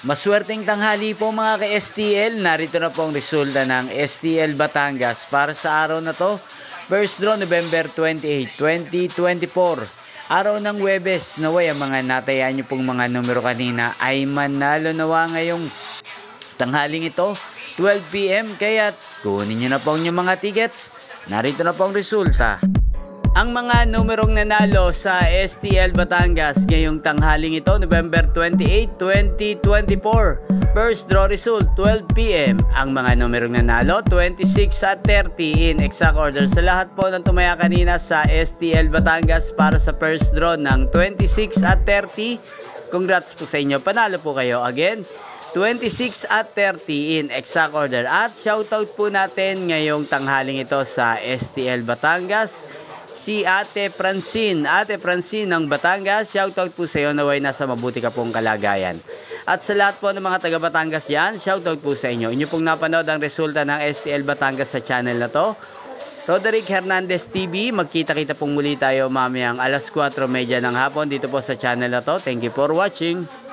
Maswerteng tanghali po mga ka-STL. Narito na po ang resulta ng STL Batangas para sa araw na to. First draw November 28, 2024. Araw ng Huwebes. Naway ang mga natayaan nyo pong mga numero kanina ay manalo nawa ngayong tanghaling ito 12 PM. Kaya kunin nyo na po ang inyong mga tickets. Narito na po ang resulta. Ang mga numerong nanalo sa STL Batangas ngayong tanghaling ito, November 28, 2024. First draw result, 12 PM. Ang mga numerong nanalo, 26 at 30 in exact order. Sa lahat po ng tumaya kanina sa STL Batangas para sa first draw ng 26 at 30, congrats po sa inyo. Panalo po kayo again. 26 at 30 in exact order. At shoutout po natin ngayong tanghaling ito sa STL Batangas, si Ate Francine. Ate Francine ng Batangas, shoutout po sa iyo, naway nasa mabuti ka pong kalagayan. At sa lahat po ng mga taga Batangas yan, shoutout po sa inyo. Inyo pong napanood ang resulta ng STL Batangas sa channel na to. Roderick Hernandez TV, magkita-kita pong muli tayo mamayang alas 4:30 ng hapon dito po sa channel na to. Thank you for watching.